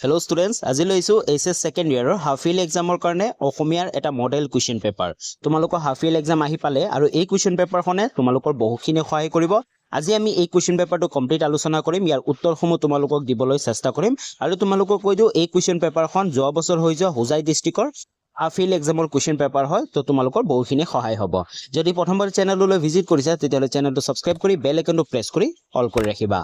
Hello students, আজি লৈছো HS second ইয়াৰৰ half yearly এক্সামৰ কাৰণে অসমীয়াৰ এটা মডেল কুৱেশ্চন পেপাৰ। তোমালোকৰ হাফ ইয়াৰলি এক্সাম আহি পালে আৰু এই কুৱেশ্চন পেপাৰখনে তোমালোকৰ বহুখিনি সহায় কৰিব। আজি আমি এই কুৱেশ্চন পেপাৰটো কমপ্লিট আলোচনা কৰিম, ইয়াৰ উত্তৰসমূহ তোমালোকক দিবলৈ চেষ্টা কৰিম আৰু তোমালোকক কৈ দিও এই কুৱেশ্চন পেপাৰখন যোৱা বছৰ হৈ যোৱা হোজাই ডিস্ট্ৰিক্টৰ হাফ ইয়াৰলি এক্সামৰ কুৱেশ্চন পেপাৰ হয়, তো তোমালোকৰ বহুখিনি সহায় হ'ব। যদি প্ৰথমবাৰ চেনেললৈ ভিজিট কৰিছা তেতিয়াহ'লে চেনেলটো সাবস্ক্ৰাইব কৰি বেল আইকনটো প্ৰেছ কৰি অল কৰি ৰাখিবা।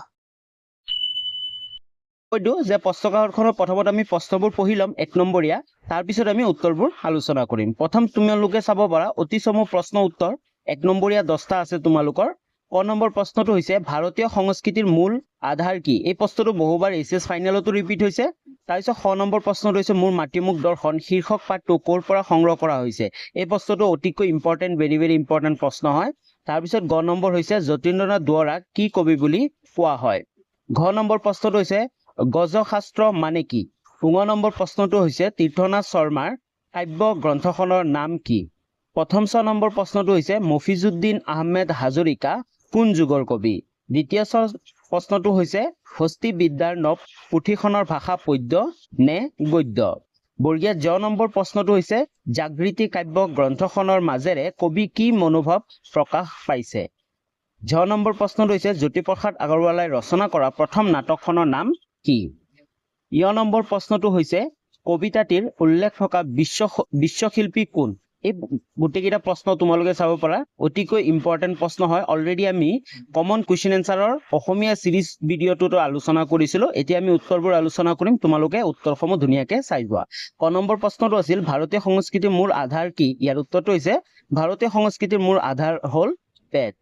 যে প্ৰশ্নকাকতখনৰ প্ৰথমত আমি প্ৰশ্নবোৰ পঢ়ি ল'ম 1 নম্বৰীয়া, তাৰ পিছত আমি উত্তৰবোৰ আলোচনা কৰিম। প্ৰথম তোমালোকে চাব পাৰা অতি চমু প্ৰশ্ন উত্তৰ 1 নম্বৰীয়া 10টা আছে তোমালোকৰ। ক নম্বৰ প্ৰশ্নটো হৈছে ভাৰতীয় সংস্কৃতিৰ মূল আধাৰ কি? এই প্ৰশ্নটো বহুবাৰ এইচএছ ফাইনেলতো ৰিপিট হৈছে। তাৰপিছত খ নম্বৰ প্ৰশ্নটো হৈছে মোৰ মাতৃমুখ দৰ্শন শীৰ্ষক পাঠটো ক'ৰ পৰা সংগ্ৰহ কৰা হৈছে? এই প্ৰশ্নটো অতিকৈ ইম্পৰ্টেণ্ট, ভেৰি ইম্পৰ্টেণ্ট প্ৰশ্ন হয়। তাৰপিছত গ নম্বৰ হৈছে যতীন্দ্ৰনাথ দুৱৰাক কি কবি বুলি কোৱা হয়? ঘ নম্বৰ প্ৰশ্নটো হৈছে গজশাস্ত্ৰ মানে কি? ঙ নম্বৰ প্ৰশ্নটো হৈছে তীৰ্থনাথ শৰ্মাৰ কাব্য গ্ৰন্থখনৰ নাম কি? প্ৰথম ছ নম্বৰ প্ৰশ্নটো হৈছে মফিজুদ্দিন আহমেদ হাজৰিকা কোন যুগৰ কবি? দ্বিতীয় প্ৰশ্নটো হৈছে হস্তি বিদ্যাৰ নব পুথিখনৰ ভাষা পদ্য নে গদ্য? বৰ্গীয়া জ নম্বৰ প্ৰশ্নটো হৈছে জাগৃতি কাব্য গ্ৰন্থখনৰ মাজেৰে কবি কি মনোভাৱ প্ৰকাশ পাইছে? ঝ নম্বৰ প্ৰশ্নটো হৈছে জ্যোতিপ্ৰসাদ আগৰৱালাই ৰচনা কৰা প্ৰথম নাটকখনৰ নাম কি? য় নম্বৰ প্ৰশ্নটো হৈছে কবিতাটিৰ উল্লেখ থকা বিশ্বশিল্পী কোন? এই গোটেইকেইটা প্ৰশ্ন তোমালোকে চাব পাৰা, অতিকৈ ইম্পৰ্টেণ্ট প্ৰশ্ন হয়। অলৰেডি আমি কমন কুৱেশ্যন এনচাৰৰ অসমীয়া সিৰিজ ভিডিঅ'টোতো আলোচনা কৰিছিলোঁ। এতিয়া আমি উত্তৰবোৰ আলোচনা কৰিম, তোমালোকে উত্তৰসমূহ ধুনীয়াকৈ চাই যোৱা। ক নম্বৰ প্ৰশ্নটো আছিল ভাৰতীয় সংস্কৃতিৰ মূল আধাৰ কি? ইয়াৰ উত্তৰটো হৈছে ভাৰতীয় সংস্কৃতিৰ মূল আধাৰ হ'ল বেদ।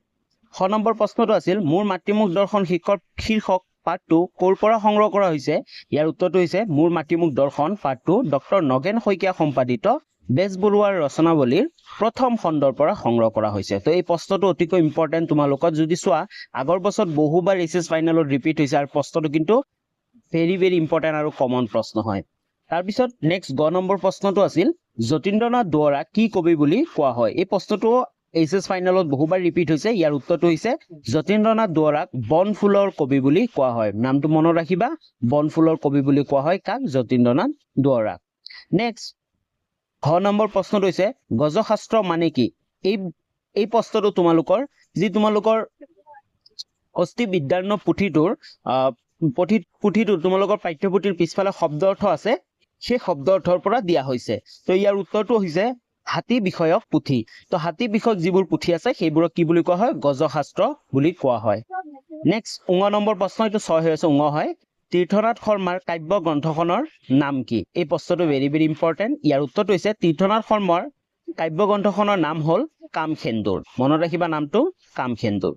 খ নম্বৰ প্ৰশ্নটো আছিল মোৰ মাতৃমুখ দৰ্শন শীৰ্ষক পাঠটো ক'ৰ পৰা সংগ্ৰহ কৰা হৈছে? ইয়াৰ উত্তৰটো হৈছে মোৰ মাতৃমুখ দৰ্শন পাঠটো ডক্টৰ নগেন শইকীয়া সম্পাদিত বেজবৰুৱাৰ ৰচনাৱলীৰ প্ৰথম খণ্ডৰ পৰা সংগ্ৰহ কৰা হৈছে। তো এই প্ৰশ্নটো অতিকৈ ইম্পৰ্টেণ্ট। তোমালোকক যদি চোৱা আগৰ বছৰত বহুবাৰ এইচএছ ফাইনেলত ৰিপিট হৈছে আৰু প্ৰশ্নটো কিন্তু ভেৰি ইম্পৰ্টেণ্ট আৰু কমন প্ৰশ্ন হয়। তাৰপিছত নেক্সট গ নম্বৰ প্ৰশ্নটো আছিল যতীন্দ্ৰনাথ দুৱৰাক কি কবি বুলি কোৱা হয়? এই প্ৰশ্নটো এইচএছ ফাইনেলত বহুবাৰ ৰিপিট হৈছে। ইয়াৰ উত্তৰটো হৈছে যতীন্দ্ৰনাথ দুৱৰাক বনফুলৰ কবি বুলি কোৱা হয়। নামটো মনত ৰাখিবা, বনফুলৰ কবি বুলি কোৱা হয় কাক? যতীন্দ্ৰনাথ দুৱৰাক। নেক্সট ঘ নম্বৰ প্ৰশ্নটো হৈছে গজশাস্ত্ৰ মানে কি? এই প্ৰশ্নটো তোমালোকৰ হস্তি বিদ্যাৰ্ণ পুথিটোৰ তোমালোকৰ পাঠ্যপুথিৰ পিছফালে শব্দ অৰ্থ আছে, সেই শব্দ অৰ্থৰ পৰা দিয়া হৈছে। তো ইয়াৰ উত্তৰটো হৈছে হাতী বিষয়ক পুথি। তো হাতী বিষয়ক যিবোৰ পুথি আছে সেইবোৰক কি বুলি কোৱা হয়? গজশাস্ত্ৰ বুলি কোৱা হয়। নেক্সট ঙ নম্বৰ প্ৰশ্ন, এইটো 6 হৈ আছে, ঙ হয় তীৰ্থনাথ শৰ্মাৰ কাব্য গ্ৰন্থখনৰ নাম কি? এই প্ৰশ্নটো ভেৰি ইম্পৰ্টেণ্ট। ইয়াৰ উত্তৰটো হৈছে তীৰ্থনাথ শৰ্মাৰ কাব্য গ্ৰন্থখনৰ নাম হ'ল কামসেন্দুৰ। মনত ৰাখিবা নামটো কামসেন্দুৰ।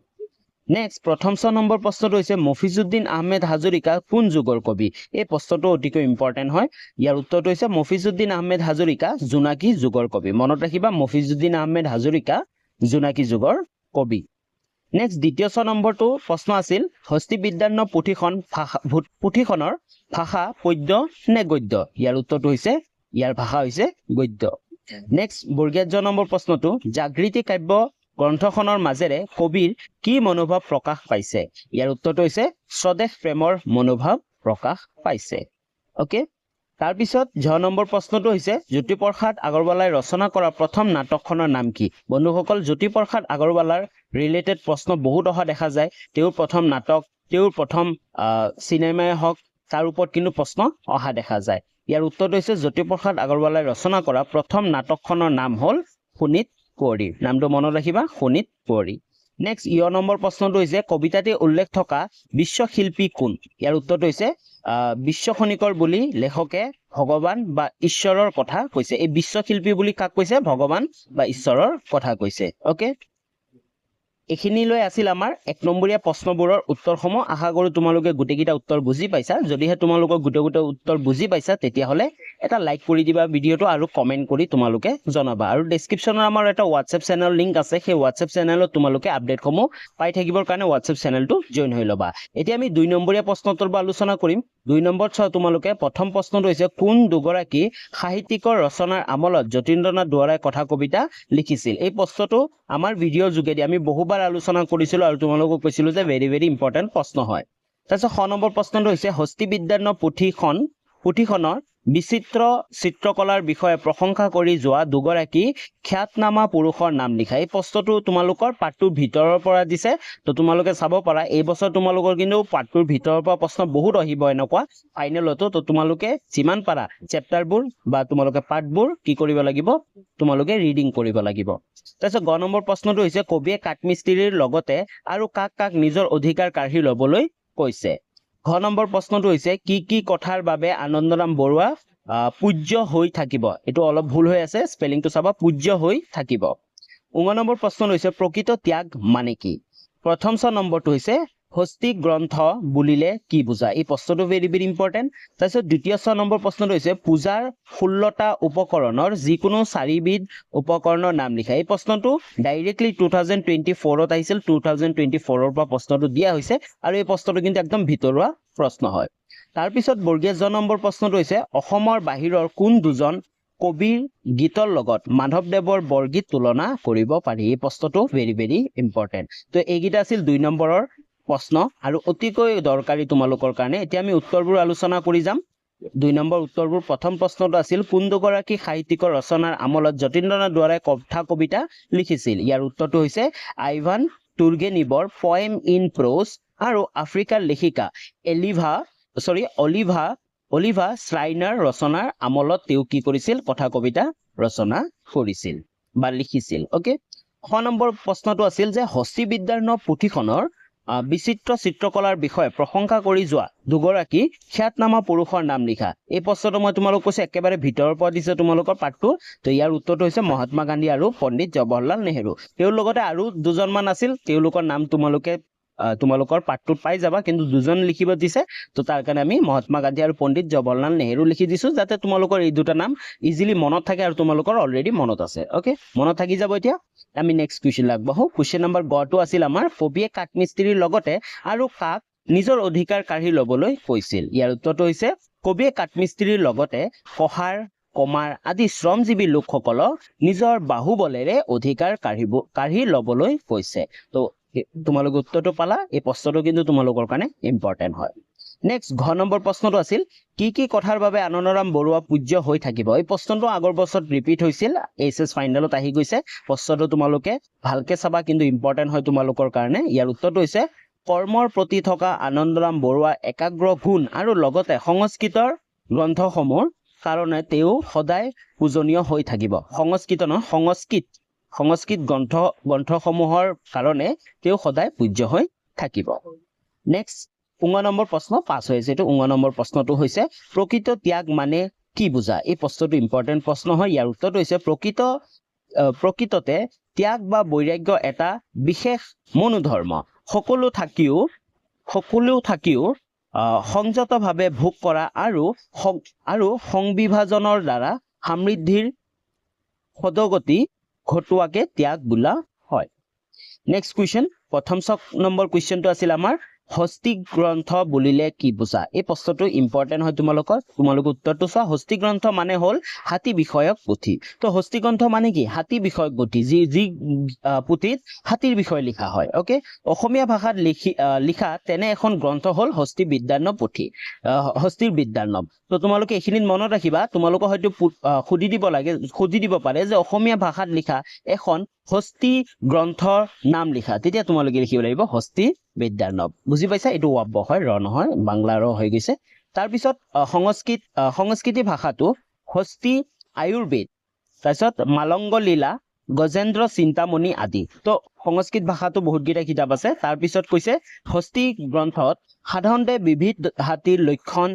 নেক্সট প্ৰথম ছ নম্বৰ প্ৰশ্নটো হৈছে মফিজুদ্দিন আহমেদ হাজৰিকা কোন যুগৰ কবি? এই প্ৰশ্নটো অতিকৈ ইম্পৰ্টেণ্ট হয়। ইয়াৰ উত্তৰটো হৈছে মফিজুদ্দিন আহমেদ হাজৰিকা জোনাকী যুগৰ কবি। মনত ৰাখিবা মফিজুদ্দিন আহমেদ হাজৰিকা জোনাকী যুগৰ কবি। নেক্সট দ্বিতীয় ছ নম্বৰটো প্ৰশ্ন আছিল হস্তি বিদ্যাৰ্ণ পুথিখনৰ ভাষা পদ্য নে গদ্য? ইয়াৰ উত্তৰটো হৈছে ইয়াৰ ভাষা হৈছে গদ্য। নেক্সট বৰ্গীয়া জ নম্বৰ প্ৰশ্নটো জাগৃতি কাব্য গ্ৰন্থখনৰ মাজেৰে কবিৰ কি মনোভাৱ প্ৰকাশ পাইছে? ইয়াৰ উত্তৰটো হৈছে স্বদেশ প্ৰেমৰ মনোভাৱ প্ৰকাশ পাইছে। অ'কে, তাৰপিছত ঝ নম্বৰ প্ৰশ্নটো হৈছে জ্যোতিপ্ৰসাদ আগৰৱালাই ৰচনা কৰা প্ৰথম নাটকখনৰ নাম কি? বন্ধুসকল, জ্যোতিপ্ৰসাদ আগৰৱালাৰ ৰিলেটেড প্ৰশ্ন বহুত অহা দেখা যায়। তেওঁৰ প্ৰথম নাটক, তেওঁৰ প্ৰথম চিনেমাই হওক, তাৰ ওপৰত কিন্তু প্ৰশ্ন অহা দেখা যায়। ইয়াৰ উত্তৰটো হৈছে জ্যোতিপ্ৰসাদ আগৰৱালাই ৰচনা কৰা প্ৰথম নাটকখনৰ নাম হ'ল শোণিত কুঁৱৰী। নামটো মনত ৰাখিবা, শোণিত কুঁৱৰী। নেক্সট য় নম্বৰ প্ৰশ্নটো হৈছে কবিতাতে উল্লেখ থকা বিশ্বশিল্পী কোন? ইয়াৰ উত্তৰটো হৈছে বিশ্বখনিকৰ বুলি লেখকে ভগৱান বা ঈশ্বৰৰ কথা কৈছে। এই বিশ্বশিল্পী বুলি কাক কৈছে? ভগৱান বা ঈশ্বৰৰ কথা কৈছে। অ'কে, এইখিনিলৈ আছিল আমাৰ 1 নম্বৰীয়া প্ৰশ্নবোৰৰ উত্তৰসমূহ। আশা কৰোঁ তোমালোকে গোটেইকেইটা উত্তৰ বুজি পাইছা। যদিহে তোমালোকৰ গোটেই উত্তৰ বুজি পাইছা তেতিয়াহ'লে এটা লাইক কৰি দিবা ভিডিঅ'টো আৰু কমেণ্ট কৰি তোমালোকে জনাবা। আৰু ডেছক্ৰিপশ্যনত আমাৰ এটা হোৱাটছএপ চেনেল লিংক আছে, সেই হোৱাটছএপ চেনেলত তোমালোকে আপডেটসমূহ পাই থাকিবৰ কাৰণে হোৱাটছএপ চেনেলটো জইন হৈ ল'বা। এতিয়া আমি 2 নম্বৰীয়া প্ৰশ্নটোৰ পৰা আলোচনা কৰিম। 2 নম্বৰত চাওঁ তোমালোকে প্ৰথম প্ৰশ্নটো হৈছে কোন দুগৰাকী সাহিত্যিকৰ ৰচনাৰ আমলত যতীন্দ্ৰনাথ দুৱৰাই কথা কবিতা লিখিছিল? এই প্ৰশ্নটো আমাৰ ভিডিঅ'ৰ যোগেদি আমি বহুবাৰ আলোচনা কৰিছিলোঁ আৰু তোমালোকক কৈছিলোঁ যে ভেৰি ইম্পৰ্টেণ্ট প্ৰশ্ন হয়। তাৰপিছত খ নম্বৰ প্ৰশ্নটো হৈছে হস্তি বিদ্যাৰ্ণ পুথিখন পুথিখনৰ বিচিত্ৰ চিত্ৰকলাৰ বিষয়ে প্ৰশংসা কৰি যোৱা দুগৰাকী খ্যাতনামা পুৰুষৰ নাম লিখা। এই প্ৰশ্নটো তোমালোকৰ পাঠটোৰ ভিতৰৰ পৰা দিছে, তো তোমালোকে চাব পাৰা এই বছৰ তোমালোকৰ কিন্তু পাঠটোৰ ভিতৰৰ পৰা প্ৰশ্ন বহুত আহিব এনেকুৱা ফাইনেলতো। তো তোমালোকে যিমান পাৰা চেপ্টাৰবোৰ বা তোমালোকে পাঠবোৰ কি কৰিব লাগিব, তোমালোকে ৰিডিং কৰিব লাগিব। তাৰপিছত গ নম্বৰ প্ৰশ্নটো হৈছে কবিয়ে কাঠমিস্ত্ৰীৰ লগতে আৰু কাক কাক নিজৰ অধিকাৰ কাঢ়ি ল'বলৈ কৈছে। ঘ নম্বৰ প্ৰশ্নটো হৈছে কি কথাৰ বাবে আনন্দৰাম বৰুৱা পূজ্য হৈ থাকিব। এইটো অলপ ভুল হৈ আছে, স্পেলিংটো চাবা, পূজ্য হৈ থাকিব। উঙ নম্বৰ প্ৰশ্নটো হৈছে প্ৰকৃত ত্যাগ মানে কি। প্ৰথম নম্বৰটো হৈছে হস্তি গ্ৰন্থ বুলিলে কি বুজা। এই প্ৰশ্নটো ভেৰি ভেৰি ইম্পৰ্টেণ্ট। তাৰপিছত দ্বিতীয় নম্বৰ প্ৰশ্নটো হৈছে পূজাৰ 16টা উপকৰণৰ যিকোনো 4বিধ উপকৰণৰ নাম লিখা। এই প্ৰশ্নটো ডাইৰেক্টলি 2024ত আহিছিল, 2024ৰ পৰা প্ৰশ্নটো দিয়া হৈছে আৰু এই প্ৰশ্নটো কিন্তু একদম ভিতৰুৱা প্ৰশ্ন হয়। তাৰপিছত বৰ্গীয় জ নম্বৰ প্ৰশ্নটো হৈছে অসমৰ বাহিৰৰ কোন দুজন কবিৰ গীতৰ লগত মাধৱদেৱৰ বৰগীত তুলনা কৰিব পাৰি। এই প্ৰশ্নটো ভেৰি ভেৰি ইম্পৰ্টেণ্ট। তো এইকেইটা আছিল 2 নম্বৰৰ প্ৰশ্ন আৰু অতিকৈ দৰকাৰী তোমালোকৰ কাৰণে। এতিয়া আমি উত্তৰবোৰ আলোচনা কৰি যাম। 2 নম্বৰ উত্তৰবোৰ, প্ৰথম প্ৰশ্নটো আছিল কোন দুগৰাকী সাহিত্যিকৰ ৰচনাৰ আমলত যতীন্দ্ৰনাথ দুৱৰাই কথা কবিতা লিখিছিল। ইয়াৰ উত্তৰটো হৈছে আইভান তুৰ্গেনিভৰ পয়েম ইন প্ৰ'জ আৰু আফ্ৰিকাৰ লেখিকা অলিভা শ্ৰাইনাৰ ৰচনাৰ আমলত তেওঁ কি কৰিছিল, কথা কবিতা ৰচনা কৰিছিল বা লিখিছিল। অ'কে। খ নম্বৰ প্ৰশ্নটো আছিল যে হস্তি বিদ্যাৰ্ণৱ পুথিখনৰ বিচিত্ৰ চিত্ৰকলাৰ বিষয়ে প্ৰশংসা কৰি যোৱা দুগৰাকী খ্যাতনামা পুৰুষৰ নাম লিখা। এই প্ৰশ্নটো মই তোমালোক কৈছো একেবাৰে ভিতৰৰ পৰা দিছে তোমালোকৰ পাঠটো। তো ইয়াৰ উত্তৰটো হৈছে মহাত্মা গান্ধী আৰু পণ্ডিত জৱাহৰলাল নেহেৰু। তেওঁৰ লগতে আৰু দুজনমান আছিল, তেওঁলোকৰ নাম তোমালোকৰ পাঠটোত পাই যাবা, কিন্তু 2জন লিখিব দিছে। তো তাৰ কাৰণে আমি মহাত্মা গান্ধী আৰু পণ্ডিত জৱাহৰলাল নেহেৰু লিখি দিছো, যাতে তোমালোকৰ এই দুটা নাম ইজিলি মনত থাকে আৰু তোমালোকৰ অলৰেডি মনত আছে। অ'কে, মনত থাকি যাব। এতিয়া আমি নেক্সট কুৱেশ্যন আগবাঢ়ো। কুৱেশ্যন নম্বৰ গটো আছিল আমাৰ কবিয়ে কাঠমিস্ত্ৰীৰ লগতে আৰু কাক নিজৰ অধিকাৰ কাঢ়ি ল'বলৈ কৈছিল। ইয়াৰ উত্তৰটো হৈছে কবিয়ে কাঠমিস্ত্ৰীৰ লগতে কহাৰ কমাৰ আদি শ্ৰমজীৱী লোকসকলক নিজৰ বাহুবলেৰে অধিকাৰ কাঢ়ি ল'বলৈ কৈছে। তো তোমালোকে উত্তৰটো পালা। এই প্ৰশ্নটো কিন্তু তোমালোকৰ কাৰণে ইম্পৰ্টেণ্ট হয়। নেক্সট ঘ নম্বৰ প্ৰশ্নটো আছিল কি কথাৰ বাবে আনন্দৰাম বৰুৱা পূজ্য হৈ থাকিব। এই প্ৰশ্নটো আগৰ বছৰত ৰিপিট হৈছিল, HS ফাইনেলত আহি গৈছে। প্ৰশ্নটো তোমালোকে ভালকে চাবা, কিন্তু ইম্পৰ্টেণ্ট হয় তোমালোকৰ কাৰণে। ইয়াৰ উত্তৰটো হৈছে কৰ্মৰ প্ৰতি থকা আনন্দৰাম বৰুৱাৰ একাগ্ৰ গুণ আৰু লগতে সংস্কৃতৰ গ্ৰন্থসমূহৰ কাৰণে তেওঁ সদায় পূজনীয় হৈ থাকিব। সংস্কৃত গ্ৰন্থসমূহৰ কাৰণে তেওঁ সদায় পূজ্য হৈ থাকিব। নেক্সট উঙ নম্বৰ প্ৰশ্ন 5 হৈ আছে। এইটো উঙ নম্বৰ প্ৰশ্নটো হৈছে প্ৰকৃত ত্যাগ মানে কি বুজা। এই প্ৰশ্নটো ইম্পৰ্টেণ্ট প্ৰশ্ন হয়। ইয়াৰ উত্তৰটো হৈছে প্ৰকৃততে ত্যাগ বা বৈৰাগ্য এটা বিশেষ মনোধৰ্ম। সকলো থাকিও সংযতভাৱে ভোগ কৰা আৰু সংবিভাজনৰ দ্বাৰা সমৃদ্ধিৰ সদগতি ঘটোৱাকে ত্যাগ বোলা হয়। নেক্সট কুৱেশ্যন, প্ৰথম নম্বৰ কুৱেশ্যনটো আছিল আমাৰ হস্তি গ্ৰন্থ বুলিলে কি বুজা। এই প্ৰশ্নটো ইম্পৰ্টেণ্ট হয় তোমালোকে উত্তৰটো চোৱা। হস্তি গ্ৰন্থ মানে হ'ল হাতী বিষয়ক পুথি। তো হস্তি গ্ৰন্থ মানে কি, হাতী বিষয়ক পুথি, যি পুথিত হাতীৰ বিষয়ে লিখা হয়। অ'কে, অসমীয়া ভাষাত লিখা তেনে এখন গ্ৰন্থ হ'ল হস্তি বিদ্যাৰ্ণৱ পুথি, হস্তিৰ বিদ্যাৰ্ণৱ। তো তোমালোকে এইখিনিত মনত ৰাখিবা, তোমালোকক হয়তো সুধি দিব পাৰে যে অসমীয়া ভাষাত লিখা এখন হস্তি গ্ৰন্থৰ নাম লিখা, তেতিয়া তোমালোকে লিখিব লাগিব হস্তি বিদ্যাৰ্ণৱ। বুজি পাইছা? এইটো ৱাব্য হয়, ৰ নহয়, বাংলা ৰ হৈ গৈছে। তাৰপিছত সংস্কৃতি ভাষাটো হস্তি আয়ুৰ্বেদ, তাৰপিছত মালংগ লীলা, গজেন্দ্ৰ চিন্তামণি আদি। তো সংস্কৃত ভাষাটো বহুতকেইটা কিতাপ আছে। তাৰপিছত কৈছে হস্তি গ্ৰন্থত সাধাৰণতে বিবিধ হাতীৰ লক্ষণ,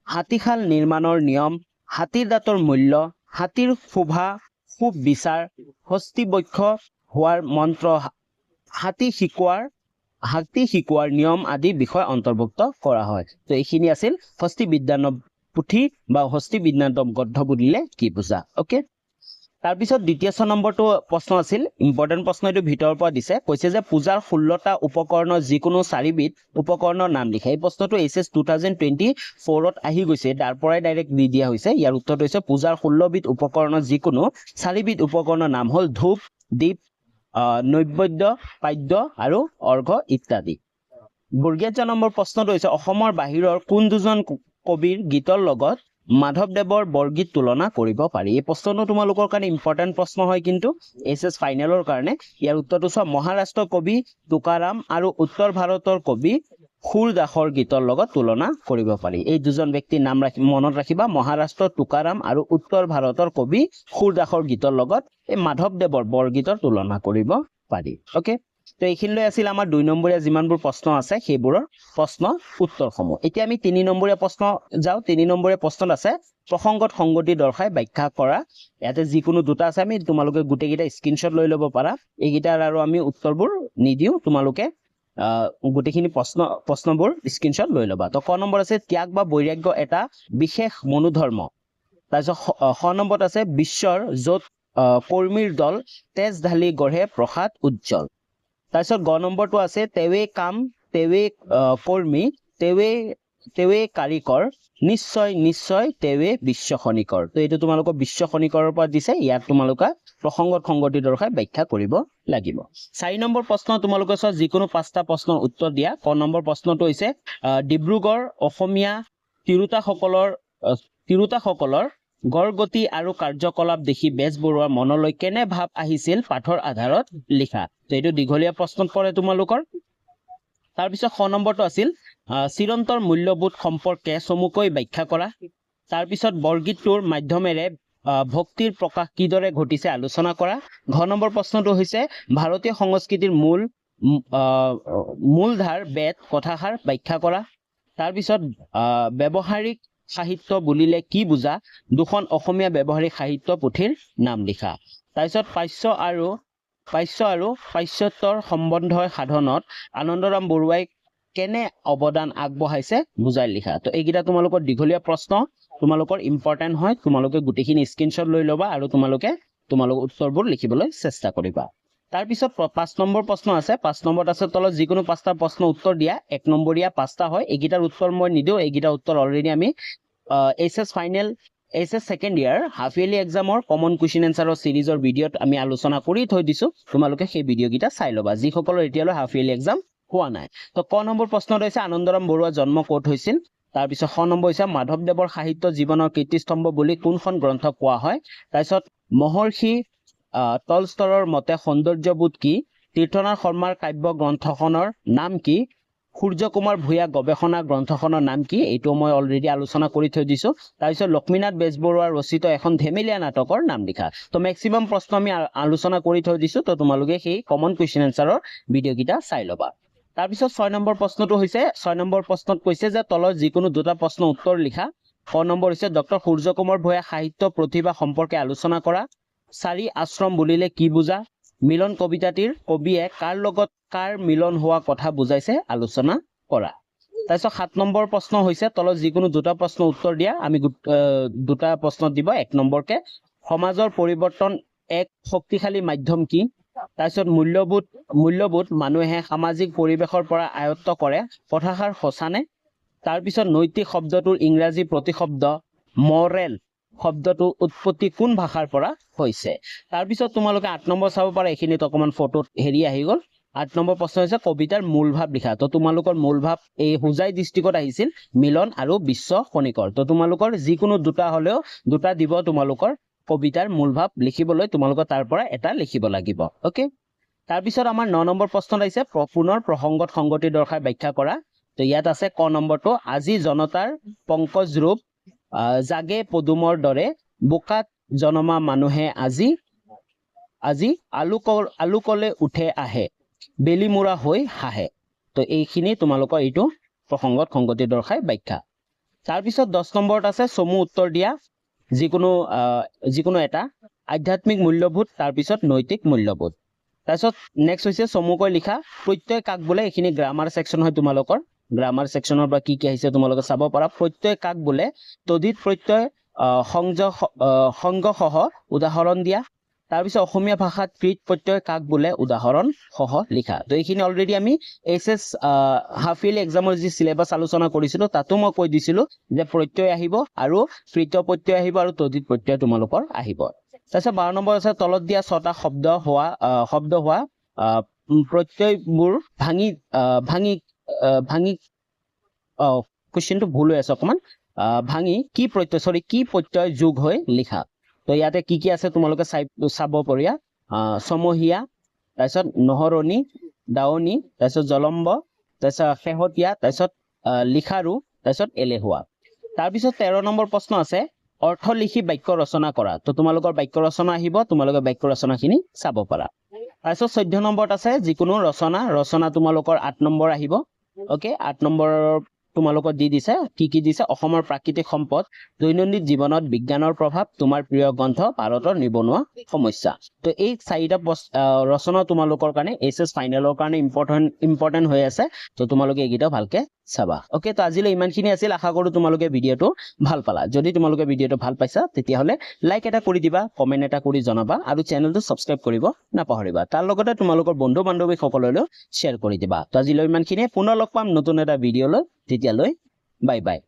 হাতীশাল নিৰ্মাণৰ নিয়ম, হাতীৰ দাঁতৰ মূল্য, হাতীৰ শুভ বিচাৰ, হস্তিবক্ষ হোৱাৰ মন্ত্ৰ, হাতী শিকোৱাৰ নিয়ম আদি বিষয় অন্তৰ্ভুক্ত কৰা হয়। তো এইখিনি আছিল হস্তি বিদ্যাৰ্ণৱ পুথি বা হস্তি বিদ্যাৰ্ণৱ গ্ৰন্থ বুলিলে কি বুজা। অ'কে, তাৰপিছত দ্বিতীয় নম্বৰটো প্ৰশ্ন আছিল ইম্পৰ্টেণ্ট প্ৰশ্ন, এইটো ভিতৰৰ পৰা দিছে। কৈছে যে পূজাৰ 16টা উপকৰণৰ যিকোনো 4বিধ উপকৰণৰ নাম লিখা। এই প্ৰশ্নটো HS 2024ত আহি গৈছে, তাৰ পৰাই ডাইৰেক্ট দি দিয়া হৈছে। ইয়াৰ উত্তৰটো হৈছে পূজাৰ 16বিধ উপকৰণৰ যিকোনো 4বিধ উপকৰণৰ নাম হ'ল ধূপ, দীপ, নৈবেদ্য, পাদ্য আৰু অৰ্ঘ্য ইত্যাদি। বৰ্গীয় নম্বৰ প্ৰশ্নটো হৈছে অসমৰ বাহিৰৰ কোন দুজন কবিৰ গীতৰ লগত মাধৱদেৱৰ বৰগীত তুলনা কৰিব পাৰি এই প্ৰশ্নটো তোমালোকৰ কাৰণে ইম্পৰ্টেন্ট প্ৰশ্ন হয় কিন্তু এছএছ ফাইনেলৰ কাৰণে ইয়াৰ উত্তৰটো চোৱা মহাৰাষ্ট্ৰৰ কবি তুকাৰাম আৰু উত্তৰ ভাৰতৰ কবি সুৰদাসৰ গীতৰ লগত তুলনা কৰিব পাৰি এই দুজন ব্যক্তিৰ নাম মনত ৰাখিবা মহাৰাষ্ট্ৰৰ তুকাৰাম আৰু উত্তৰ ভাৰতৰ কবি সুৰদাসৰ গীতৰ লগত এই মাধৱদেৱৰ বৰগীতৰ তুলনা কৰিব পাৰি ওকে তো এইখিনিলৈ আছিল আমাৰ 2 নম্বৰীয়া যিমানবোৰ প্ৰশ্ন আছে সেইবোৰৰ প্ৰশ্ন উত্তৰসমূহ এতিয়া আমি 3 নম্বৰীয়া প্ৰশ্ন যাও 3 নম্বৰীয়া প্ৰশ্নত আছে প্ৰসংগত সংগতি দৰ্শাই ব্যাখ্যা কৰা ইয়াতে যিকোনো দুটা আছে আমি তোমালোকে গুটেকিটা স্ক্ৰিনশ্বট লৈ ল'ব পাৰা এইগিটাৰ আৰু আমি উত্তৰবোৰ নিদিও তোমালোকে গুটেখিনি প্ৰশ্নবোৰ স্ক্ৰিনশ্বট লৈ ল'বা তো ক নম্বৰ আছে ত্যাগ বা বৈৰাগ্য এটা বিশেষ মনোধৰ্ম তাৰপিছত খ নম্বৰত আছে বিশ্বৰ য'ত কৰ্মীৰ দল তেজ ঢালি গঢ়ে প্ৰসাদ উজ্জ্বল তাৰপিছত গ নম্বৰটো আছে তেৱে কাম তেৱে কৰ্মী তেৱে কাৰিকৰ নিশ্চয় নিশ্চয় তেৱে বিশ্ব খনিকৰ তো এইটো তোমালোকৰ বিশ্ব খনিকৰৰ পৰা দিছে ইয়াত তোমালোকে প্ৰসংগত সংগতি দৰ্শাই ব্যাখ্যা কৰিব লাগিব 4 নম্বৰ প্ৰশ্ন তোমালোকে চোৱা যিকোনো 5টা প্ৰশ্নৰ উত্তৰ দিয়া ক নম্বৰ প্ৰশ্নটো হৈছে ডিব্ৰুগড় অসমীয়া তিৰোতাসকলৰ গড়গতি আৰু কাৰ্যকলাপ দেখি বেজবৰুৱাৰ মনলৈ কেনে ভাৱ আহিছিল পাঠৰ আধাৰত লিখা তো এইটো দীঘলীয়া প্ৰশ্নত পৰে তোমালোকৰ তাৰ পিছত খ নম্বৰটো আছিল চিৰন্তৰ মূল্যবোধ সম্পৰ্কে চমুকৈ ব্যাখ্যা কৰা তাৰ পিছত বৰগীতটোৰ মাধ্যমেৰে ভক্তিৰ প্ৰকাশ কিদৰে ঘটিছে আলোচনা কৰা ঘ নম্বৰ প্ৰশ্নটো হৈছে ভাৰতীয় সংস্কৃতিৰ মূলধাৰ বেদ কথাষাৰ ব্যাখ্যা কৰা তাৰ পিছত ব্যৱহাৰিক সাহিত্য বুলিলে কি বুজা দুখন অসমীয়া ব্যৱহাৰিক সাহিত্য পুথিৰ নাম লিখা তাৰপিছত পাশ্য আৰু পাশ্চাত্যৰ সম্বন্ধৰ সাধনত আনন্দৰাম বৰুৱাই কেনে অৱদান আগবঢ়াইছে বুজাই লিখা তো এইগিটা তোমালোকৰ দীঘলীয়া প্ৰশ্ন তোমালোকৰ ইম্পৰ্টেন্ট হয় তোমালোকে গুটেখিনি স্ক্ৰিনশ্বট লৈ ল'বা আৰু তোমালোকে উত্তৰবোৰ লিখিবলৈ চেষ্টা কৰিবা তাৰ পিছত 5 নম্বৰ প্ৰশ্ন আছে 5 নম্বৰত আছে তলত যিকোনো 5টা প্ৰশ্ন উত্তৰ দিয়া 1 নম্বৰীয়া 5টা হয় এইগিটাৰ উত্তৰ মই নিদিও এইগিটা উত্তৰ অলৰেডি আমি এছএছ ফাইনেল এছএছ সেকেন্ড ইয়াৰ হাফ ইয়াৰলি এক্সামৰ কমন কুৱেশ্যন এনসাৰৰ সিৰিজৰ ভিডিঅ'ত আমি আলোচনা কৰি থৈ দিছো তোমালোকে সেই ভিডিঅ' গিটা চাই ল'বা যিসকলৰ এতিয়ালৈ হাফ ইয়াৰলি এক্সাম হোৱা নাই তো ক নম্বৰ প্ৰশ্নটো হৈছে আনন্দৰাম বৰুৱাৰ জন্ম ক'ত হৈছিল তাৰ পিছত খ নম্বৰ হৈছে মাধৱদেৱৰ সাহিত্য জীৱনৰ কীৰ্তিস্তম্ভ বুলি কোনখন গ্ৰন্থ কোৱা হয় তাৰপিছত মহৰ্ষি টলষ্টৰৰ মতে সৌন্দৰ্যবোধ কি তীৰ্থনাথ শৰ্মাৰ কাব্য গ্ৰন্থখনৰ নাম কি সূৰ্য কুমাৰ ভূঞা গৱেষণা গ্ৰন্থখনৰ নাম কি এইটো মই অলৰেডি আলোচনা কৰি থৈ দিছো তাৰপিছত লক্ষ্মীনাথ বেজবৰুৱাৰ ৰচিত এখন ধেমেলীয়া নাটকৰ নাম লিখা তো মেক্সিমাম প্ৰশ্ন আমি আলোচনা কৰি থৈ দিছো তো তোমালোকে সেই কমন কুৱেশ্যন এনসাৰৰ ভিডিঅ' গিটা চাই ল'বা তাৰ পিছত 6 নম্বৰ প্ৰশ্নটো হৈছে 6 নম্বৰ প্ৰশ্নত কৈছে যে তলৰ যিকোনো দুটা প্ৰশ্ন উত্তৰ লিখা ক নম্বৰ হৈছে ডক্টৰ সূৰ্য কুমাৰ ভূঞা সাহিত্য প্ৰতিভা সম্পৰ্কে আলোচনা কৰা 4 আশ্ৰম বুলিলে কি বুজা মিলন কবিতাটিৰ কবিয়ে কাৰ লগত কাৰ মিলন হোৱা কথা বুজাইছে আলোচনা কৰা তাৰপিছত 7 নম্বৰ প্ৰশ্ন হৈছে তলত যিকোনো দুটা প্ৰশ্ন উত্তৰ দিয়া আমি দুটা প্ৰশ্ন দিব 1 নম্বৰকে সমাজৰ পৰিৱৰ্তন এক শক্তিশালী মাধ্যম কি তাৰপিছত মূল্যবোধ মানুহে সামাজিক পৰিৱেশৰ পৰা আয়ত্ত কৰে কথাষাৰ সঁচানে তাৰপিছত নৈতিক শব্দটোৰ ইংৰাজী প্ৰতিশব্দ মৰেল শব্দটো উৎপত্তি কোন ভাষাৰ পৰা হৈছে তাৰপিছত তোমালোকে 8 নম্বৰ চাব পাৰা এইখিনিত অকমান ফটোত হেৰি আহি গ'ল 8 নম্বৰ প্ৰশ্ন হৈছে কবিতাৰ মূল ভাৱ লিখা তো তোমালোকৰ মূল ভাৱ এই হুজাই ডিস্ট্ৰিক্টত আহিছিল মিলন আৰু বিশ্ব খনিকৰ তো তোমালোকৰ যিকোনো দুটা হলেও দুটা দিব তোমালোকৰ কবিতাৰ মূল ভাৱ লিখিবলৈ তোমালোকৰ তাৰ পৰা এটা লিখিব লাগিব ওকে তাৰপিছত আমাৰ 9 নম্বৰ প্ৰশ্নত আহিছে পুনৰ প্ৰসংগত সংগতি দৰ্শাই ব্যাখ্যা কৰা তো ইয়াত আছে ক নম্বৰটো আজি জনতাৰ পংকজ ৰূপ জাগে পদুমৰ দৰে বোকাত জনমা মানুহে আজি আলোকলে উঠে আহে বেলিমুৰা হৈ হাহে তো এইখিনি তোমালোকৰ এইটো প্ৰসংগত সংগতি দৰ্শাই ব্যাখ্যা তাৰপিছত 10 নম্বৰত আছে চমু উত্তৰ দিয়া যিকোনো এটা আধ্যাত্মিক মূল্যবোধ তাৰপিছত নৈতিক মূল্যবোধ তাৰপিছত নেক্সট হৈছে চমুকৈ লিখা প্ৰত্যয় কাক বোলে এইখিনি গ্ৰামাৰ সেকশন হয় তোমালোকৰ গ্ৰামাৰ সেকশনৰ পৰা কি আহিছে তোমালোকে চাব পাৰা প্ৰত্যয় কাক বোলে তদিত প্ৰত্যয় সংগসহ উদাহৰণ দিয়া তাৰপিছত অসমীয়া ভাষাত কৃত প্ৰত্যয় কাক বোলে উদাহৰণ সহ লিখা তো এইখিনি অলৰেডি আমি এছএছ হাফ ইয়াৰলি এক্সামৰ যি সিলেবাস আলোচনা কৰিছিলো তাতো মই কৈ দিছিলো যে প্ৰত্যয় আহিব আৰু কৃত প্ৰত্যয় আহিব আৰু তদিত প্ৰত্যয় তোমালোকৰ আহিব তাৰপিছত 12 নম্বৰ আছে তলত দিয়া 6টা শব্দ হোৱা প্ৰত্যয়বোৰ ভাঙি কোৱেশ্চনটো ভুল হৈ আছে অকমান ভাঙি কি প্ৰত্যয় যোগ হৈ লিখা তো ইয়াতে কি আছে তোমালোকে চাব পৰিয়া সমহীয়া তাৰপিছত নহৰণী দাৱনী তাৰপিছত জলম্ব তাৰপিছত শেহতীয়া তাৰপিছত লিখাৰু তাৰপিছত এলেহুৱা তাৰপিছত 13 নম্বৰ প্ৰশ্ন আছে অৰ্থ লিখি বাক্য ৰচনা কৰা তো তোমালোকৰ বাক্য ৰচনা আহিব তোমালোকে বাক্য ৰচনাখিনি চাব পাৰা তাৰপিছত 14 নম্বৰত আছে যিকোনো ৰচনা তোমালোকৰ 8 নম্বৰ আহিব ওকে 8 নম্বৰৰ তোমালোকৰ দি দিছে কি দিছে অসমৰ প্ৰাকৃতিক সম্পদ দৈনন্দিন জীৱনত বিজ্ঞানৰ প্ৰভাৱ তোমাৰ প্ৰিয় গ্ৰন্থ ভাৰতৰ নিবনুৱা সমস্যা তো এই চাৰিটা ৰচনা তোমালোকৰ কাৰণে এছএছ ফাইনেলৰ কাৰণে ইম্পৰ্টেন্ট হৈ আছে তো তোমালোকে এইকেইটা ভালকে চাবা ওকে তো আজিলৈ ইমানখিনি আছিল আশা কৰো তোমালোকে ভিডিঅটো ভাল পালা যদি তোমালোকে ভিডিঅটো ভাল পাইছা তেতিয়াহলে লাইক এটা কৰি দিবা কমেন্ট এটা কৰি জনাবা আৰু চেনেলটো সাবস্ক্ৰাইব কৰিব নাপাহৰিবা তাৰ লগতে তোমালোকৰ বন্ধু বান্ধৱী সকললৈ শ্বেয়াৰ কৰি দিবা তো আজিলৈ ইমানখিনি পুনৰ লগ পাম নতুন এটা ভিডিঅলৈ তেতিয়ালৈ বাই বাই